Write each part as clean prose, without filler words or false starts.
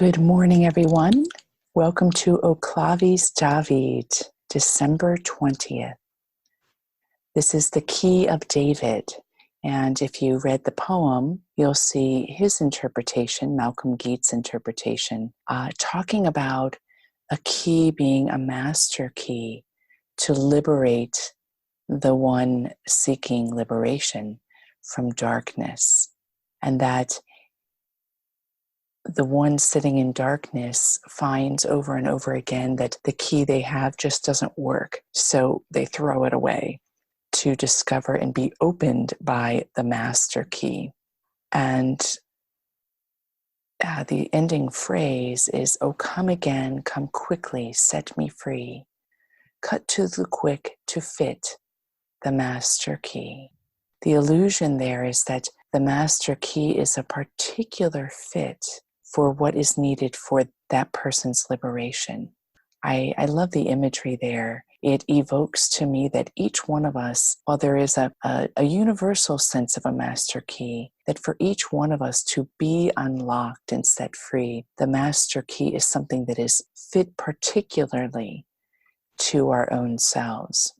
Good morning, everyone. Welcome to O Clavis David, December 20th. This is the Key of David. And if you read the poem, you'll see his interpretation, Malcolm Geet's interpretation, talking about a key being a master key to liberate the one seeking liberation from darkness. And that the one sitting in darkness finds over and over again that the key they have just doesn't work. So they throw it away to discover and be opened by the master key. And the ending phrase is, "Oh, come again, come quickly, set me free. Cut to the quick to fit the master key." The illusion there is that the master key is a particular fit for what is needed for that person's liberation. I love the imagery there. It evokes to me that each one of us, while there is a universal sense of a master key, that for each one of us to be unlocked and set free, the master key is something that is fit particularly to our own selves.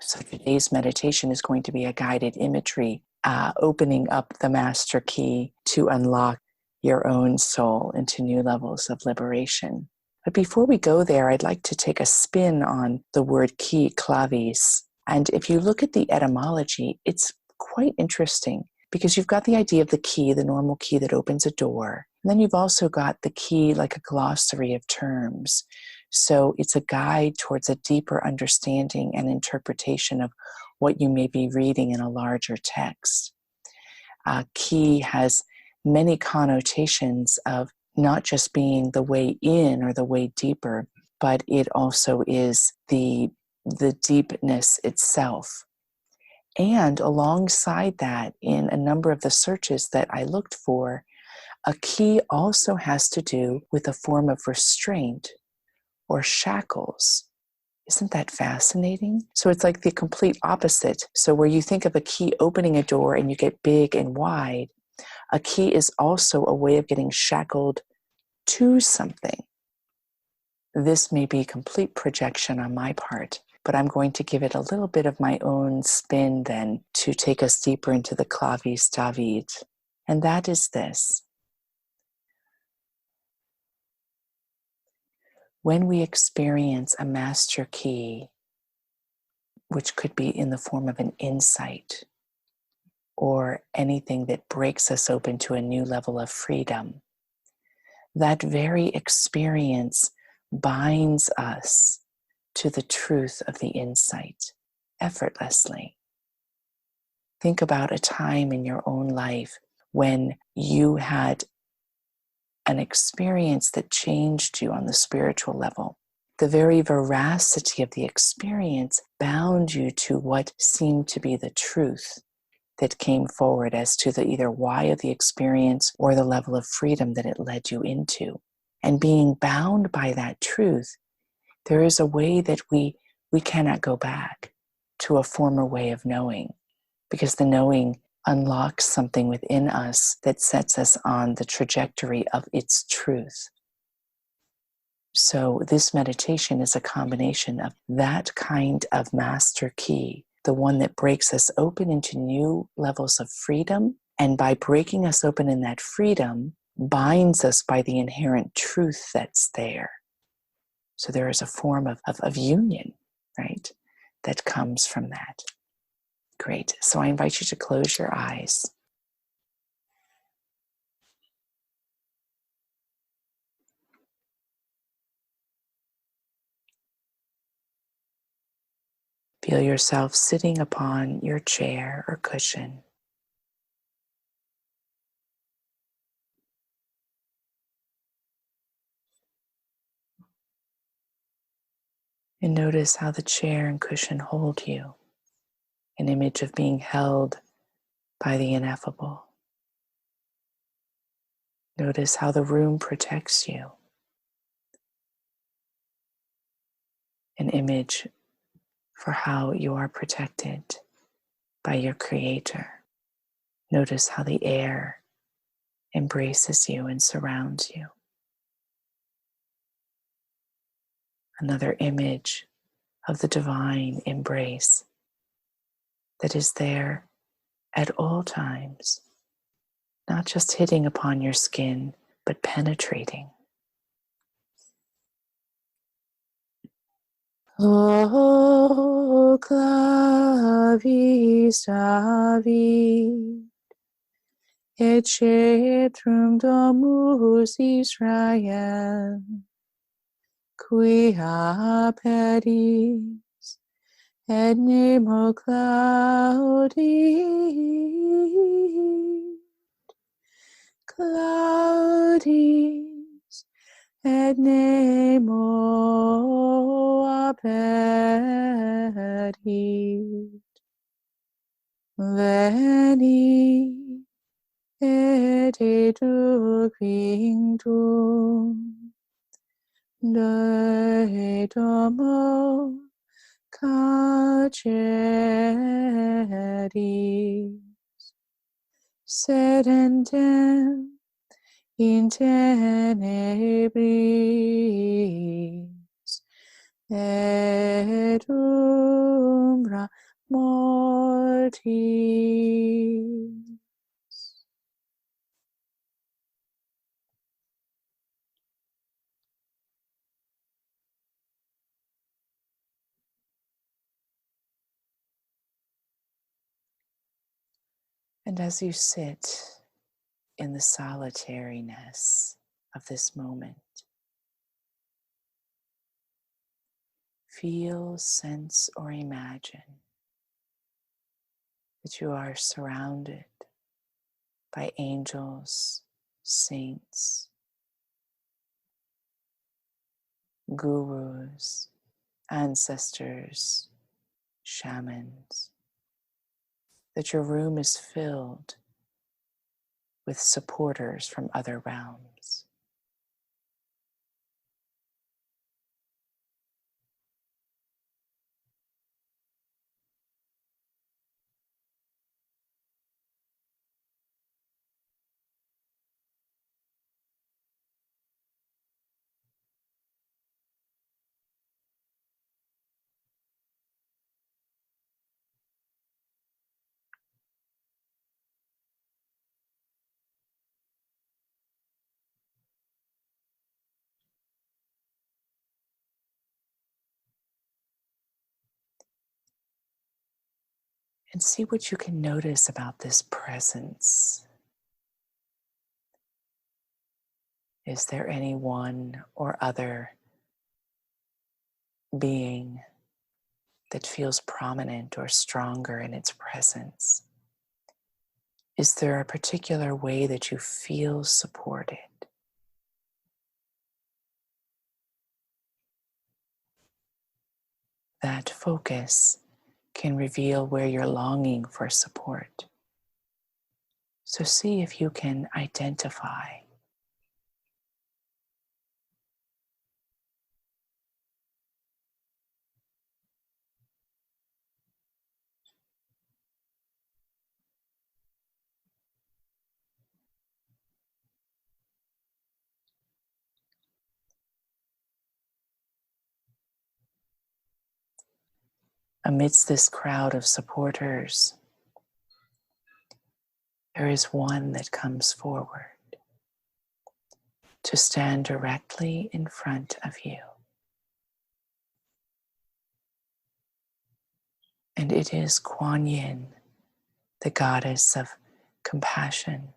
So today's meditation is going to be a guided imagery, opening up the master key to unlock your own soul into new levels of liberation. But before we go there, I'd like to take a spin on the word key, clavis. And if you look at the etymology, it's quite interesting because you've got the idea of the key, the normal key that opens a door. And then you've also got the key like a glossary of terms. So it's a guide towards a deeper understanding and interpretation of what you may be reading in a larger text. Key has many connotations of not just being the way in or the way deeper, but it also is the deepness itself. And alongside that, in a number of the searches that I looked for, a key also has to do with a form of restraint or shackles. Isn't that fascinating? So it's like the complete opposite. So where you think of a key opening a door and you get big and wide, a key is also a way of getting shackled to something. This may be complete projection on my part, but I'm going to give it a little bit of my own spin then to take us deeper into the Clavis David. And that is this. When we experience a master key, which could be in the form of an insight, or anything that breaks us open to a new level of freedom, that very experience binds us to the truth of the insight effortlessly. Think about a time in your own life when you had an experience that changed you on the spiritual level. The very veracity of the experience bound you to what seemed to be the truth that came forward as to the either why of the experience or the level of freedom that it led you into. And being bound by that truth, there is a way that we cannot go back to a former way of knowing, because the knowing unlocks something within us that sets us on the trajectory of its truth. So this meditation is a combination of that kind of master key, the one that breaks us open into new levels of freedom, and by breaking us open in that freedom, binds us by the inherent truth that's there. So there is a form of union, right, that comes from that. Great. So I invite you to close your eyes. Feel yourself sitting upon your chair or cushion. And notice how the chair and cushion hold you, an image of being held by the ineffable. Notice how the room protects you, an image for how you are protected by your Creator. Notice how the air embraces you and surrounds you. Another image of the divine embrace that is there at all times, not just hitting upon your skin, but penetrating. O clavis David, et sceptrum domus Israel, quia pedis, et nemo claudis, et nemo aperit. Veni et educvictum de domo caceris, sedentem in tenebris et umbra mortis. And as you sit in the solitariness of this moment, feel, sense, or imagine that you are surrounded by angels, saints, gurus, ancestors, shamans, that your room is filled with supporters from other realms. And see what you can notice about this presence. Is there any one or other being that feels prominent or stronger in its presence? Is there a particular way that you feel supported? That focus can reveal where you're longing for support. So see if you can identify. Amidst this crowd of supporters, there is one that comes forward to stand directly in front of you. And it is Kuan Yin, the goddess of compassion.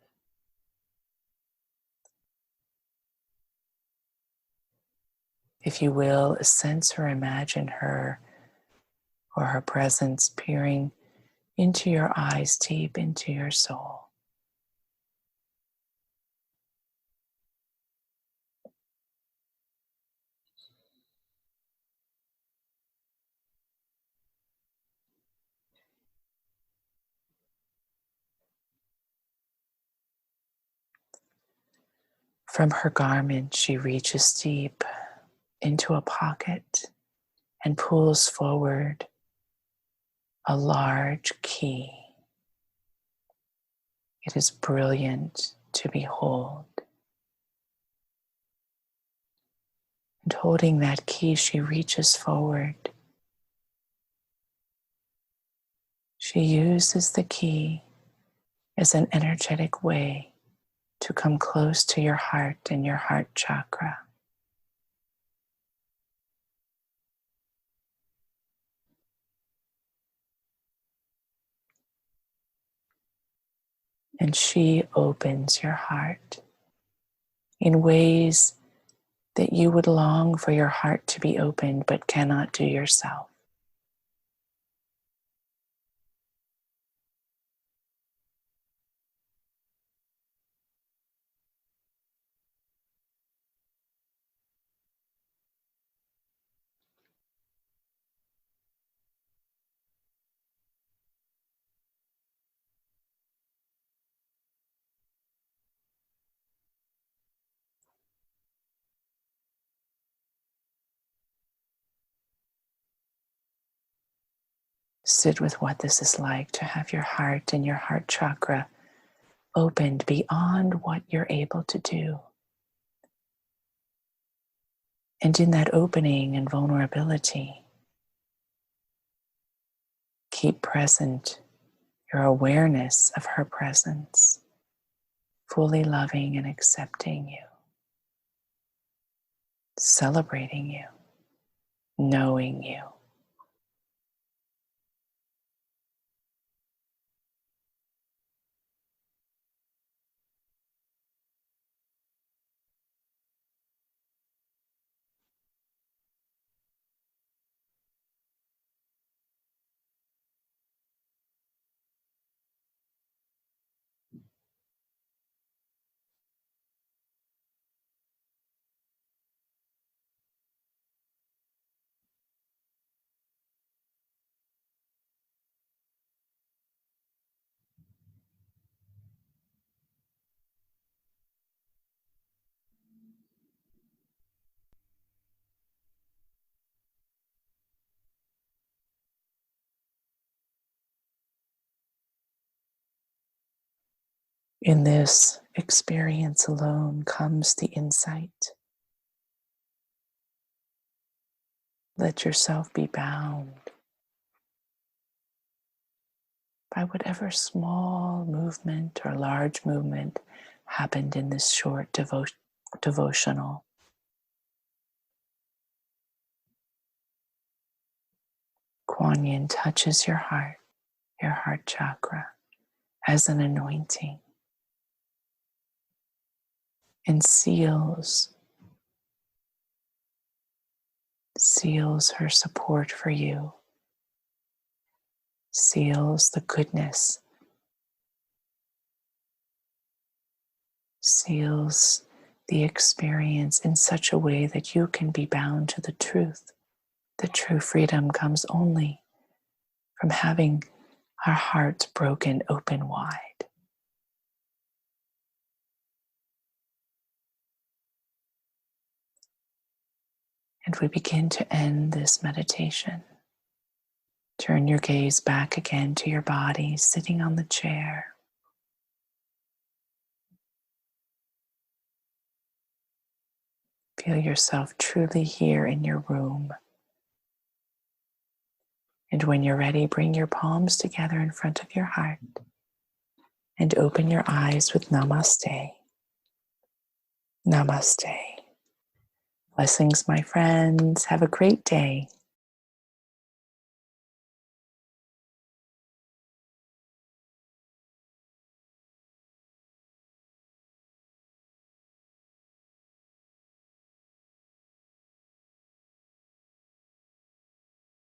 If you will, sense or imagine her or her presence peering into your eyes, deep into your soul. From her garment, she reaches deep into a pocket and pulls forward a large key. It is brilliant to behold. And holding that key, she reaches forward. She uses the key as an energetic way to come close to your heart and your heart chakra. And she opens your heart in ways that you would long for your heart to be opened but cannot do yourself. Sit with what this is like to have your heart and your heart chakra opened beyond what you're able to do. And in that opening and vulnerability, keep present your awareness of her presence, fully loving and accepting you, celebrating you, knowing you. In this experience alone comes the insight. Let yourself be bound by whatever small movement or large movement happened in this short devotional. Kuan Yin touches your heart chakra, as an anointing and seals her support for you, seals the goodness, seals the experience in such a way that you can be bound to the truth. The true freedom comes only from having our hearts broken open wide. And we begin to end this meditation. Turn your gaze back again to your body, sitting on the chair. Feel yourself truly here in your room. And when you're ready, bring your palms together in front of your heart and open your eyes with Namaste. Namaste. Blessings, my friends. Have a great day.